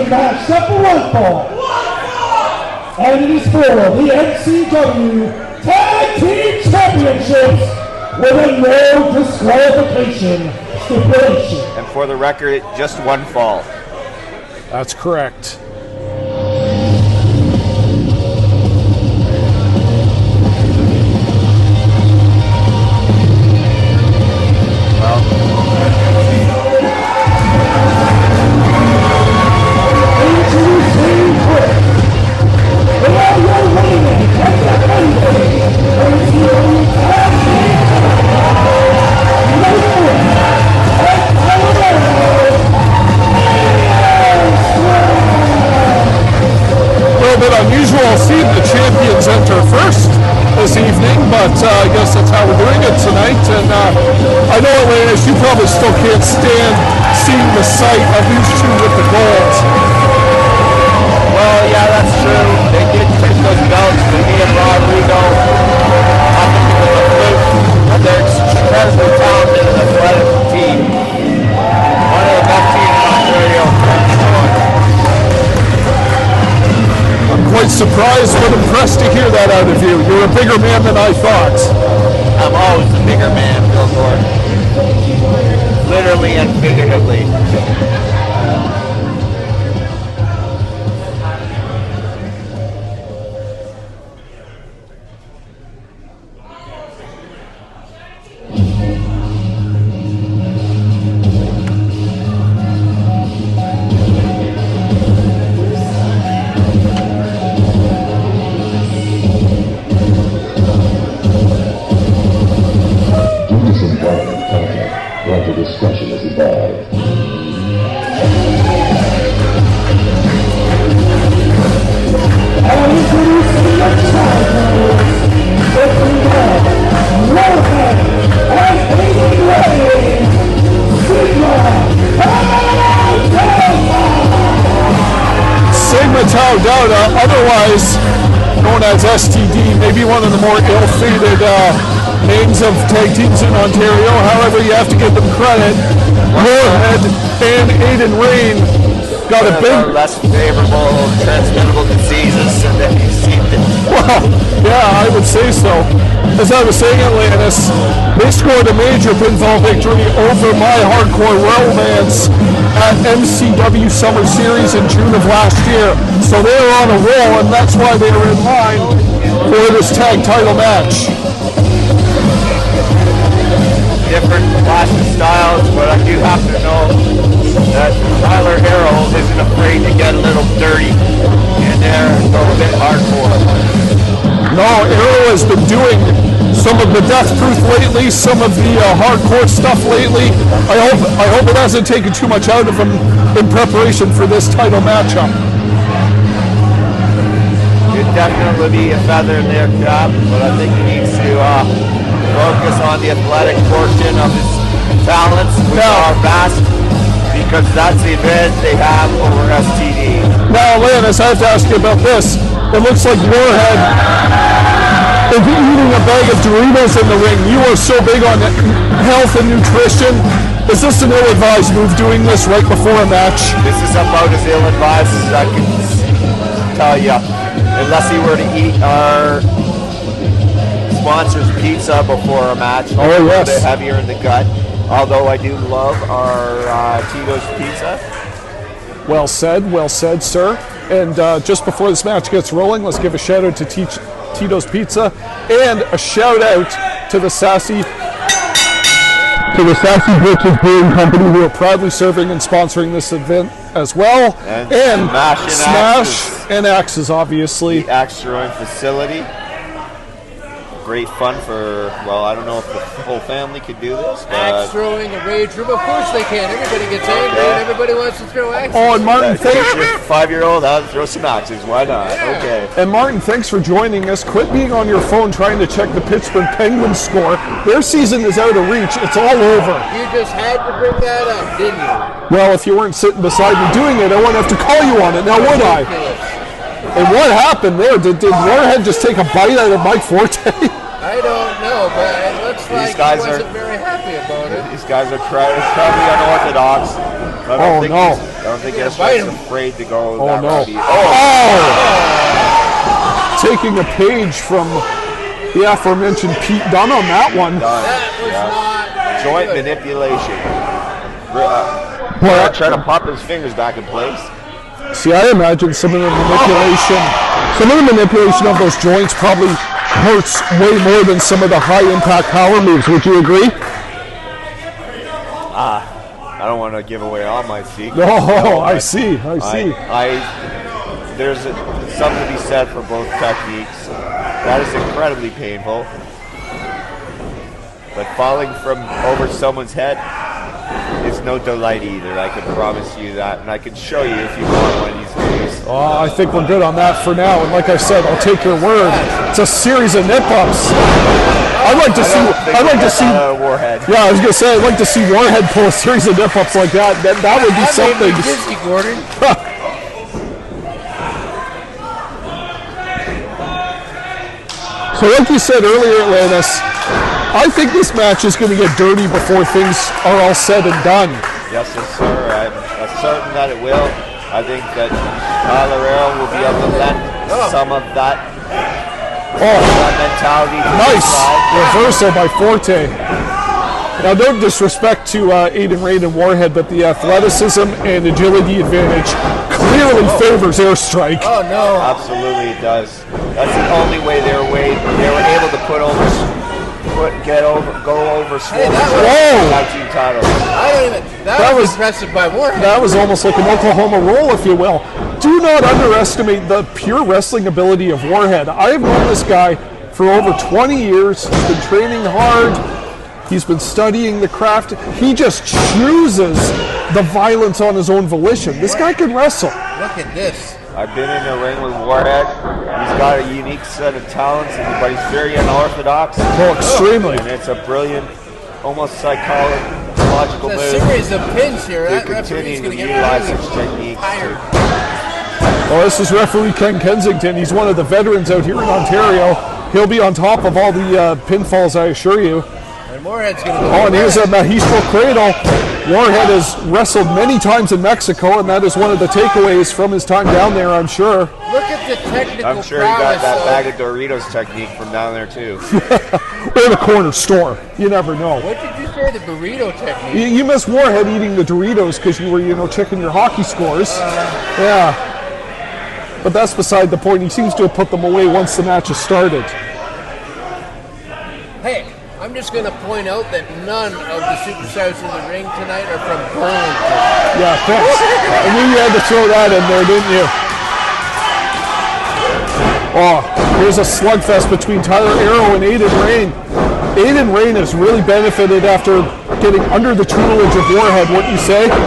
match set for one fall. And it is for the NCW Tag Team Championships with a no disqualification stipulation. And for the record, just one fall. That's correct. Unusual seeing the champions enter first this evening, but I guess that's how we're doing it tonight. And I know, Atlantis, you probably still can't stand seeing the sight of these two with the gold. Well, yeah, that's true. They did take those belts for me and Rodrigo up into the flute, and they're incredibly talented and athletic team. One of the best teams in Ontario. I'm quite surprised but impressed to hear that out of you. You're a bigger man than I thought. I'm always a bigger man, Bill Gordon. Literally and figuratively. Discussion is evolved. And introducing the champions, opening up, Warhead and Aiden Ray, Sigma Tau Delta, otherwise known as STD, maybe one of the more ill-fated names of tag teams in Ontario. However, you have to give them credit. Warhead and Aiden Rain got a big... less favorable transmittable diseases than you've seen. Well, yeah, I would say so. As I was saying, Atlantis, they scored a major pinfall victory over my hardcore romance at MCW Summer Series in June of last year. So they were on a roll, and that's why they were in line for this tag title match. Different classic styles, but I do have to know that Tyler Harrell isn't afraid to get a little dirty in there and go a bit hardcore. No, Arrow has been doing some of the Death Proof lately, some of the hardcore stuff lately. I hope it hasn't taken too much out of him in preparation for this title matchup. It'd definitely be a feather in their cap, but I think he needs to focus on the athletic portion of his talents, which are vast, because that's the advantage they have over STD. Now, Atlantis, I have to ask you about this. It looks like Warhead is eating a bag of Doritos in the ring. You are so big on health and nutrition. Is this an ill-advised move, doing this right before a match? This is about as ill-advised as I can tell you. Unless he were to eat our sponsor's pizza before a match. Oh, yes. A bit heavier in the gut. Although I do love our Tito's pizza. Well said, sir. And just before this match gets rolling, let's give a shout out to Tito's Pizza and a shout out to the Sassy Britches Brewing Company, who are proudly serving and sponsoring this event as well. And Smash and Axes, obviously. The Axe Throwing Facility. Great fun for, well, I don't know if the whole family could do this. Axe throwing, a rage room, of course they can. Everybody gets angry and everybody wants to throw axes. Oh, and Martin, thanks. Your 5-year-old, I'll throw some axes. Why not? Yeah. Okay. And Martin, thanks for joining us. Quit being on your phone trying to check the Pittsburgh Penguins score. Their season is out of reach. It's all over. You just had to bring that up, didn't you? Well, if you weren't sitting beside me doing it, I wouldn't have to call you on it, now would I? And what happened there? Did Warhead just take a bite out of Mike Forte? I don't know, but it looks like he wasn't very happy about it. These guys are incredibly unorthodox. Oh, no. I don't think S-Strike's afraid to go that no. route. Taking a page from the aforementioned Pete Dunn on that one. That was not joint good. manipulation. Trying to pop his fingers back in place. See, I imagine some of the manipulation of those joints probably hurts way more than some of the high-impact power moves. Would you agree? I don't want to give away all my secrets. No, I see. There's something to be said for both techniques. That is incredibly painful. But falling from over someone's head is no delight either. I can promise you that, and I can show you if you want one of these days. I think we're good on that for now. And like I said, I'll take your word. It's a series of nip-ups. I'd like to see Warhead. Yeah, I was gonna say I'd like to see Warhead pull a series of nip-ups like that. That would be something. Made me dizzy, Gordon. So like you said earlier, Atlantis, I think this match is going to get dirty before things are all said and done. Yes, sir. I'm certain that it will. I think that Colorado will be able to lend some of that mentality. Nice reversal by Forte. Now, no disrespect to Aiden Rain and Warhead, but the athleticism and agility advantage clearly favors Airstrike. Oh no! Absolutely, it does. That's the only way they were able to go over Hey, that was impressive by Warhead. That was almost like an Oklahoma roll, if you will. Do not underestimate the pure wrestling ability of Warhead. I have known this guy for over 20 years. He's been training hard. He's been studying the craft. He just chooses the violence on his own volition. This guy can wrestle. Look at this. I've been in the ring with Warhead. He's got a unique set of talents, but he's very unorthodox. Oh, extremely. And it's a brilliant, almost psychological move. It's a series of pins here. To That continue referee's to going to get utilize really such techniques. tired. Well, this is referee Ken Kensington. He's one of the veterans out here in Ontario. He'll be on top of all the pinfalls, I assure you. And Warhead's going to go. Oh, and here's a Magistro Cradle. Warhead has wrestled many times in Mexico, and that is one of the takeaways from his time down there, I'm sure. Look at the technical I'm sure he got that bag of Doritos technique from down there, too. Or the corner store. You never know. What did you say, the burrito technique? You miss Warhead eating the Doritos because you were, checking your hockey scores. Yeah. But that's beside the point. He seems to have put them away once the match has started. Hey, I'm just going to point out that none of the superstars in the ring tonight are from Brantford. Yeah, thanks. I knew you had to throw that in there, didn't you? Oh, here's a slugfest between Tyler Arrow and Aiden Rain. Aiden Rain has really benefited after getting under the tutelage of Warhead, wouldn't you say? I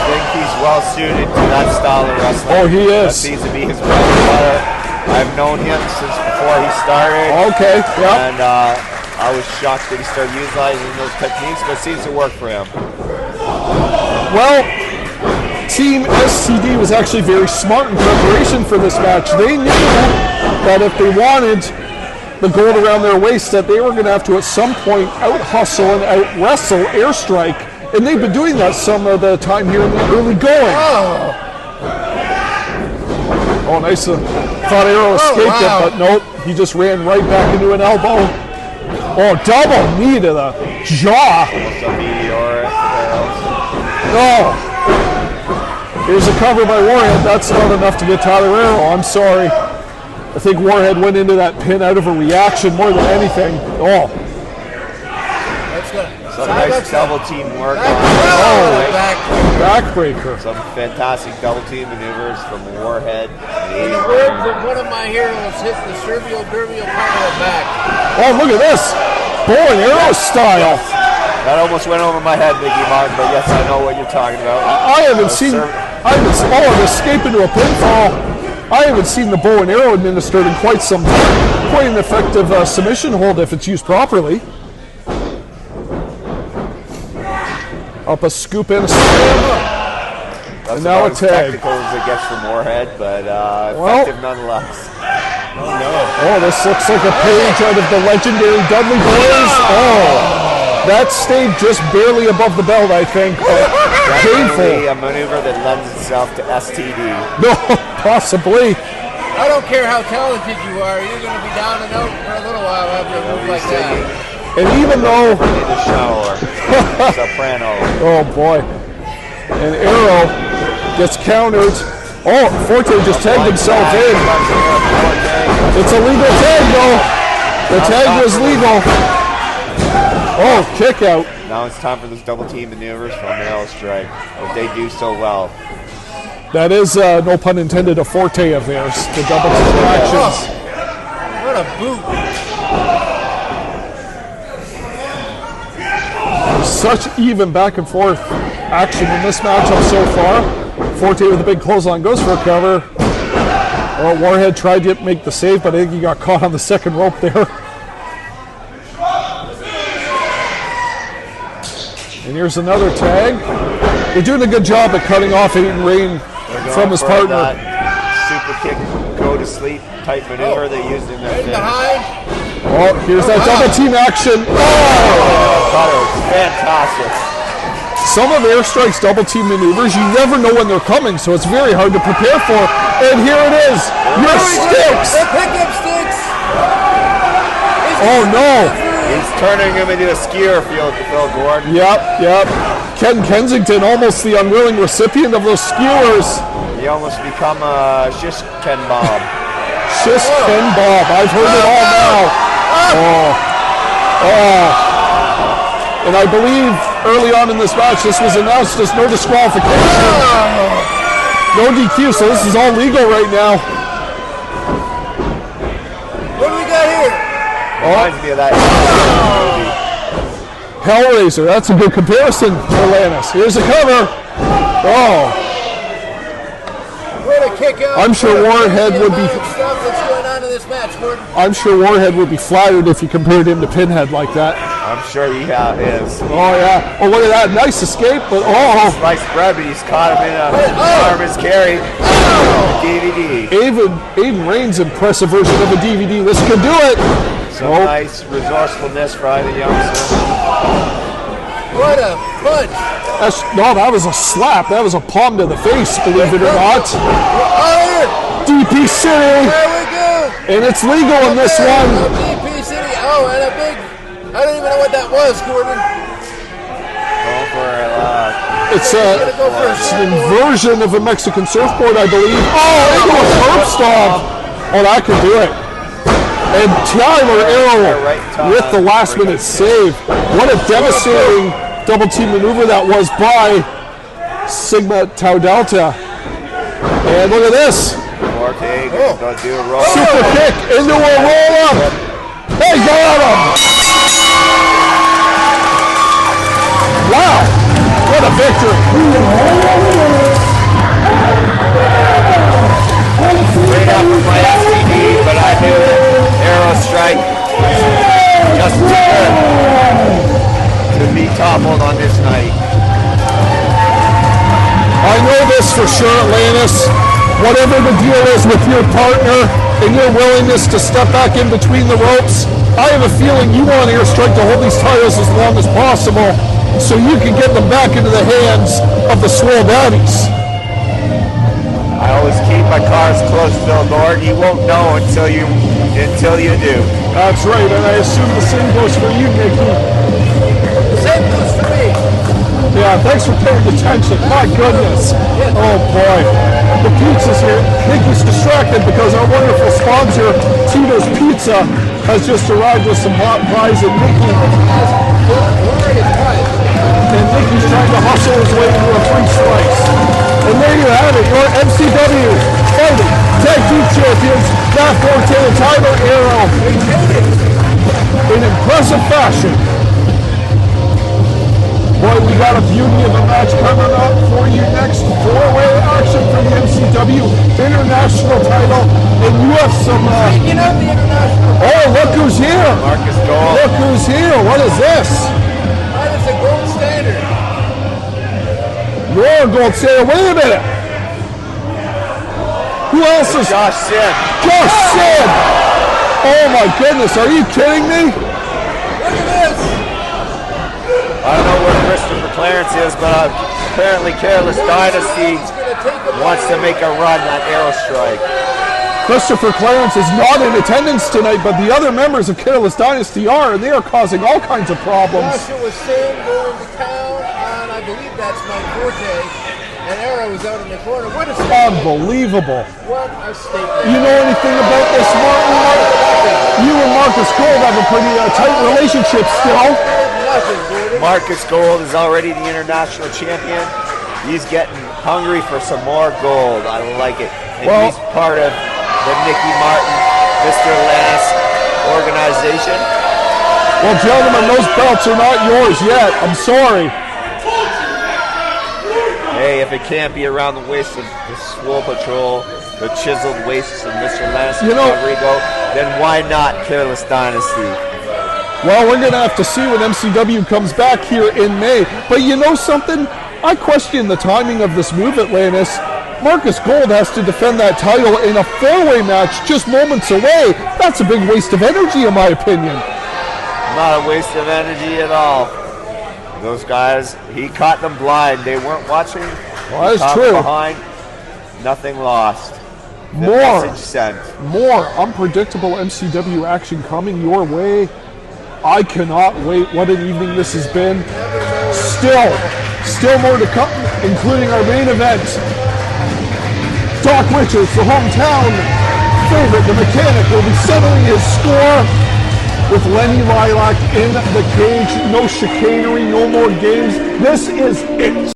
think he's well suited to that style of wrestling. Oh, he is. That seems to be his bread and butter. I've known him since before he started. Okay, yeah. And I was shocked that he started utilizing those techniques, but it seems to work for him. Well, Team SCD was actually very smart in preparation for this match. They knew that if they wanted the gold around their waist, that they were going to have to at some point out-hustle and out-wrestle Airstrike, and they've been doing that some of the time here in the early going. Oh, nice. Thought Arrow escaped it, but nope. He just ran right back into an elbow. Oh, double knee to the jaw. Oh. Here's a cover by Warhead. That's not enough to get Tyler Arrow. I'm sorry. I think Warhead went into that pin out of a reaction more than anything. Oh. That's good. Some nice double team work. Backbreaker. Some fantastic double team maneuvers from Warhead. In the words of one of my heroes, hit the Servio Dervio power back. Oh, look at this. Bow and arrow style. That almost went over my head, Mickey Martin, but yes, I know what you're talking about. I haven't seen... I'm escape into a pinfall. I haven't seen the bow and arrow administered in quite some time. Quite an effective submission hold if it's used properly. Up a scoop and a slam. That's and now a tag. Technical as it gets from Warhead, but effective nonetheless. Oh no! Oh, this looks like a page out of the legendary Dudley Boys. Oh, that stayed just barely above the belt, I think. But Definitely a maneuver that lends itself to STD. No, possibly. I don't care how talented you are, you're going to be down and out for a little while after a move like that. And even though... In the shower. Soprano. Oh, boy. And Arrow gets countered. Oh, Forte just tagged himself in. It's a legal tag, though. The tag was legal. Oh, kick out. Now it's time for those double team maneuvers from Arrow Strike, but they do so well. That is, no pun intended, a forte of theirs. The double team actions. What a boot. Such even back and forth action in this matchup so far. Forte with a big clothesline goes for a cover. Well, Warhead tried to make the save, but I think he got caught on the second rope there. And here's another tag. They're doing a good job at cutting off Aiden Rain from his partner. Super kick, go to sleep type maneuver they used in that finish. Oh, here's that double team action. Oh! Fantastic. Some of Airstrike's double team maneuvers, you never know when they're coming, so it's very hard to prepare for. And here it is. Your sticks. The pickup sticks. Oh, no. He's turning him into a skier field to Phil Gordon. Yep. Ken Kensington, almost the unwilling recipient of those skewers. He almost become a shish Ken Bob. Shish Ken Bob. I've heard it all now. And I believe early on in this match, this was announced as no disqualification. No DQ, so this is all legal right now. What do we got here? Reminds me of that movie. Hellraiser, that's a good comparison for Lannis. Here's a cover. Oh. What a kick out. I'm sure Warhead would be... Stuff that's going on in this match, Gordon. I'm sure Warhead would be flattered if you compared him to Pinhead like that. I'm sure he is. Oh, yeah. Oh, look at that. Nice escape, but Sliced bread, but he's caught him in a arm carry. DVD. Aiden Rain's impressive version of a DVD. This could do it. Some nice resourcefulness by the youngster. What a punch. That was a slap. That was a palm to the face, believe it or not. DP City. There we go. And it's legal in this one. DP City. Oh, and a big... I don't even know what that was, Gordon. Going for it's an inversion of a Mexican surfboard, I believe. Oh, into a curb stomp. Oh, that could do it. And Tyler Arrow with the last minute save. What a devastating double team maneuver that was by Sigma Tau Delta. And look at this. Super kick into a roll up. They got him. Wow, what a victory. Straight up with my STD, but I knew that Arrow Strike just too good to be toppled on this night. I know this for sure, Atlantis. Whatever the deal is with your partner and your willingness to step back in between the ropes, I have a feeling you want Airstrike to hold these titles as long as possible so you can get them back into the hands of the swole daddies. I always keep my cards close, Bill Gordon. You won't know until you do. That's right, and I assume the same goes for you, Nikki. The same goes for me. Yeah, thanks for paying attention. My goodness. Oh boy. The pizza's here. Nikki's distracted because our wonderful sponsor, Tito's Pizza, has just arrived with some hot fries, and Nikki's trying to hustle his way into a free slice. And there you have it, your MCW Fighting Tag Team Champions, Matt Forte and Tyler Arrow, in impressive fashion. Boy, we got a beauty of a match coming up for you next. Four-way action for the MCW International title. And you have some... Speaking of the international... Oh, look who's here. Marcus Gold. Look who's here. What is this? That is a gold standard. You're a gold standard. Wait a minute. Who else is... Josh Sid. Josh Sid. Oh, my goodness. Are you kidding me? Look at this. I don't know where Christopher Clarence is, but apparently Careless Dynasty wants to make a run at Arrow Strike. Christopher Clarence is not in attendance tonight, but the other members of Careless Dynasty are, and they are causing all kinds of problems. Joshua Sam going to town, and I believe that's Mike Forte. And Arrow is out in the corner. What a statement. Unbelievable. What a statement. You know anything about this, Martin? You and Marcus Gold have a pretty tight relationship still. Nothing, Gordon. Marcus Gold is already the international champion. He's getting hungry for some more gold. I like it. And he's part of the Nicky Martin, Mr. Lannis organization. Well, gentlemen, those belts are not yours yet. I'm sorry. Hey, if it can't be around the waist of the Swole Patrol, the chiseled waists of Mr. Lannis and Rodrigo, then why not Careless Dynasty? Well, we're going to have to see when MCW comes back here in May. But you know something? I question the timing of this move, Atlantis. Marcus Gold has to defend that title in a four-way match just moments away. That's a big waste of energy, in my opinion. Not a waste of energy at all. Those guys, he caught them blind. They weren't watching. Well, that's true. Behind, nothing lost. More unpredictable MCW action coming your way. I cannot wait. What an evening this has been. Still more to come, including our main event. Doc Richards, the hometown favorite, the mechanic, will be settling his score with Lenny Lilac in the cage. No chicanery, no more games. This is it.